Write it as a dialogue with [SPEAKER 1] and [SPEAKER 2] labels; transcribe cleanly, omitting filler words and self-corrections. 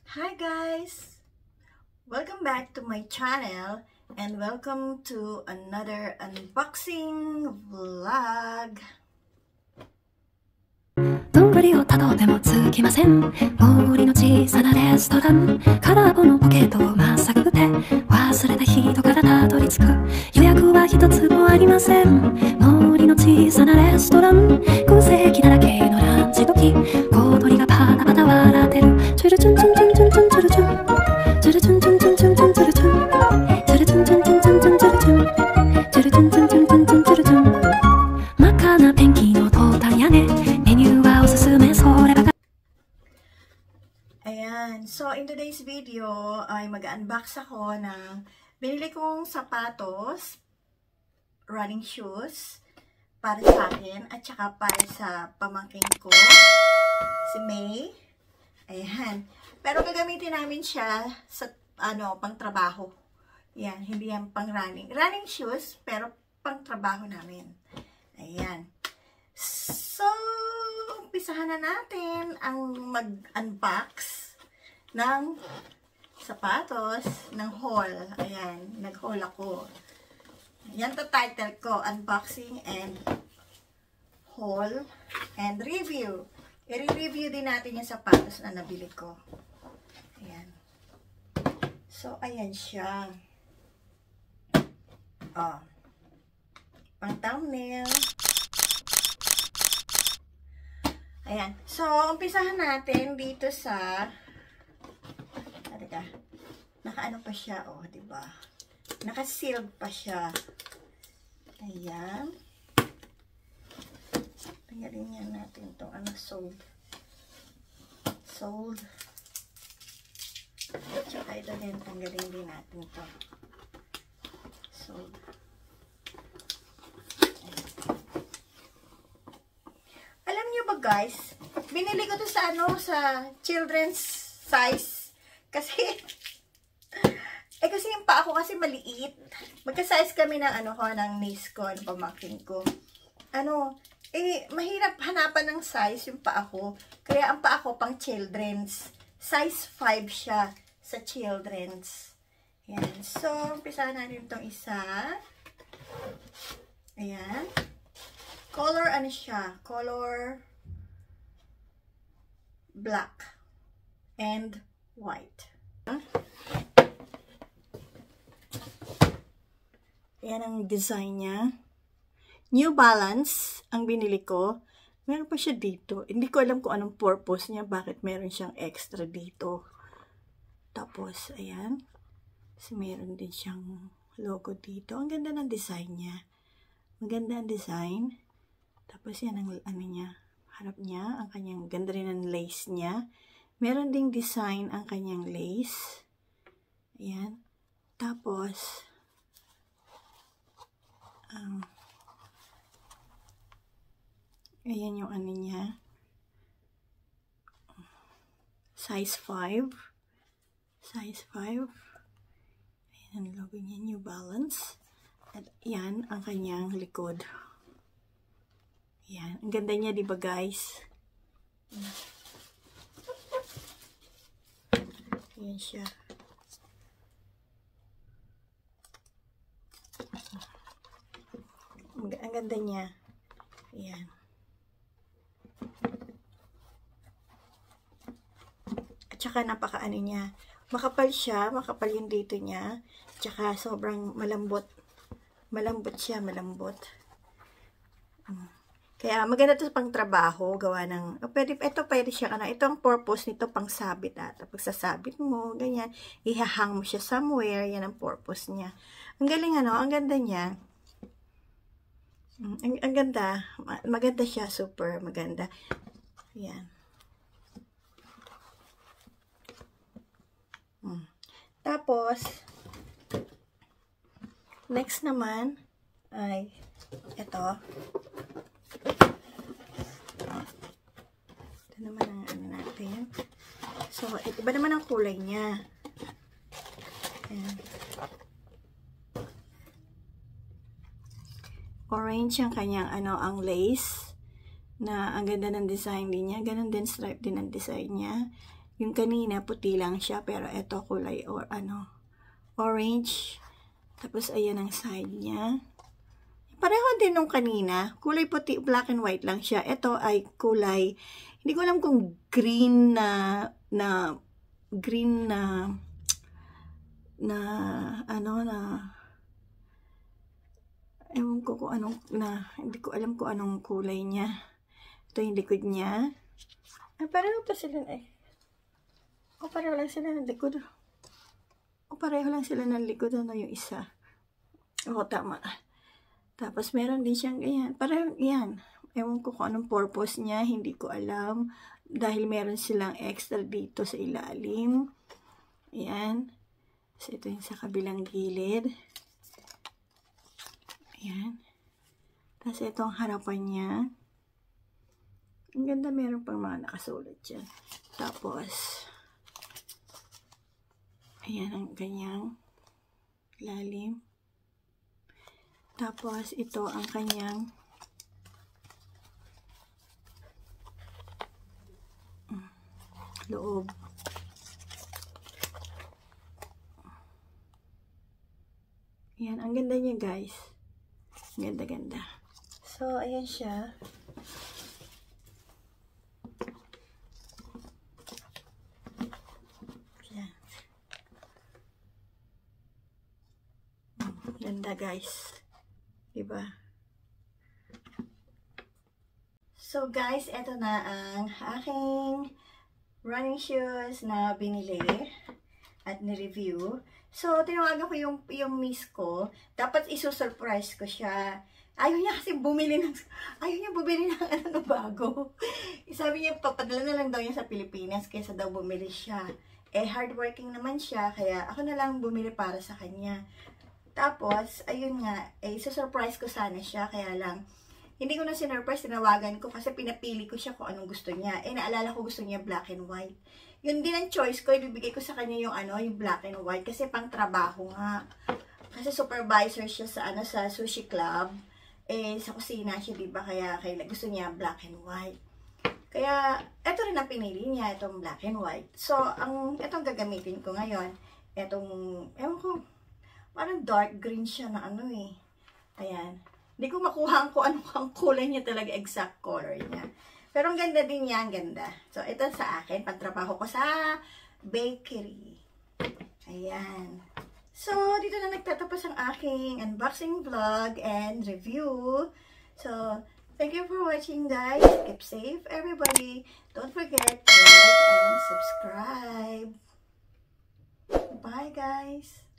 [SPEAKER 1] Hi guys! Welcome back to my channel and welcome to another unboxing vlog.
[SPEAKER 2] 丼をたどってもつきません森の小さなレストラン空っぽのポケットをまっさぐって忘れた人からたどり着く予約は一つもありません森の小さなレストラン空席だらけのランチ時小鳥がパタパタ笑ってるチュルチュンチュンチュンチュンチュンチュルチュンチュルチュンチュンチュンチュンチュンチュルチュンチュルチュンチュンチュンチュンチュンチュルチュンチュルチュンチュンチュンチュンチュンチュルチュン真っ赤なペンキのトータン屋根メニューはおすすめそればか
[SPEAKER 1] Ayan, so in today's video ay mag-unbox ako ng binili kong sapatos, running shoes para sa akin at saka para sa pamangkin ko, si May. Ayan, pero gagamitin namin siya sa pang trabaho. Yan, hindi yan pang running shoes, pero pang trabaho namin. Ayan. So, umpisahan na natin ang mag-unbox ng sapatos ng haul. Ayan, nag-haul ako. Yan to title ko, unboxing and haul and review. I-review din natin yung sapatos na nabili ko. Ayan. So, ayan siya. Oh. Pang thumbnail. Ayan. So, umpisahan natin dito sa naka-ano pa siya, oh, diba? Naka-sealed pa siya. Ayan. Tanggalin niya natin itong sold. Tsaka ito din, tanggalin din natin ito. Sold. Alam niyo ba guys, binili ko to sa sa children's size. Kasi kasi yung paa ko kasi maliit. Magka-size kami ng ng niece ko, ng pamangkin ko. Mahirap hanapan ng size yung paa ko. Kaya ang paa ko pang children's. Size 5 siya sa children's. Ayan. So, umpisahan natin itong isa. Ayan. Color siya? Color black and white. Ayan ang design niya. New Balance ang binili ko. Meron pa siya dito. Hindi ko alam kung anong purpose niya. Bakit meron siyang extra dito. Tapos, ayan. Kasi meron din siyang logo dito. Ang ganda ng design niya. Maganda ang design. Tapos yan ang niya. Harap niya. Ang kanyang ganda rin ang lace niya. Meron ding design ang kanyang lace. Ayan. Tapos, ayan yung niya. Size 5. Size 5. Ayan ang logo niya. New Balance. At yan ang kanyang likod. Ayan. Ang ganda niya, diba guys? Ayan siya. Ang ganda niya. Ayan. At saka napaka niya. Makapal siya. Makapal yung dito niya. At saka sobrang malambot. Malambot siya. Malambot. Kaya maganda ito pang trabaho. Gawa ng, pwede siya. Ito ang purpose nito pang sabit. Pag sasabit mo, ganyan. Ihahang mo siya somewhere. Yan ang purpose niya. Ang galing ang ganda niya. Ang ganda. Maganda siya. Super maganda. Yan. Tapos, next naman, ay, ito. Ito naman ang natin. So, iba naman ang kulay niya. Ayan. Orange ang kanyang ang lace. Na ang ganda ng design din niya. Ganon din stripe din ang design niya. Yung kanina, puti lang siya, pero ito kulay orange. Tapos, ayan ang side niya. Pareho din nung kanina. Kulay puti, black and white lang siya. Ito ay kulay, hindi ko alam kung green ewan ko kung anong, hindi ko alam kung anong kulay niya. Ito yung likod niya. Ay, pareho pa sila pareho lang sila ng likod. Pareho lang sila ng likod. Ano yung isa? Tama. Tapos, meron din siyang ganyan. Parang yan. Ewan ko kung anong purpose niya. Hindi ko alam. Dahil meron silang extra dito sa ilalim. Ayan. So, ito yung sa kabilang gilid. Ayan. Tapos, itong harapan niya. Ang ganda, meron pang mga nakasulat dyan. Tapos, ayan ang ganyang lalim. Tapos, ito ang kanyang loob. Ayan, ang ganda niya guys. Ganda-ganda. So, ayan siya. Ganda guys. Diba? So guys, eto na ang aking running shoes na binili at ni-review. So, tinawagan ko yung miss ko. Dapat isusurprise ko siya. Ayaw niya kasi bumili ng bago. Sabi niya, papadala na lang daw niya sa Pilipinas kaysa daw bumili siya. Eh, hardworking naman siya, kaya ako na lang bumili para sa kanya. Tapos, ayun nga, susurprise ko sana siya, kaya lang, hindi ko na sinurprise, tinawagan ko kasi pinapili ko siya kung anong gusto niya. Naalala ko gusto niya black and white. Yun din ang choice ko, ibibigay ko sa kanya yung yung black and white kasi pang trabaho nga. Kasi supervisor siya sa sushi club. Sa kusina siya, diba? Kaya gusto niya black and white. Kaya, eto rin ang pinili niya, itong black and white. So, itong gagamitin ko ngayon, ewan ko, parang dark green siya na Ayan. Hindi ko makuha kung ano ang kulay niya talaga, exact color niya. Pero ang ganda din niya, ang ganda. So, ito sa akin, pagtrabaho ko sa bakery. Ayan. So, dito na nagtatapos ang aking unboxing vlog and review. So, thank you for watching guys. Keep safe everybody. Don't forget to like and subscribe. Bye guys.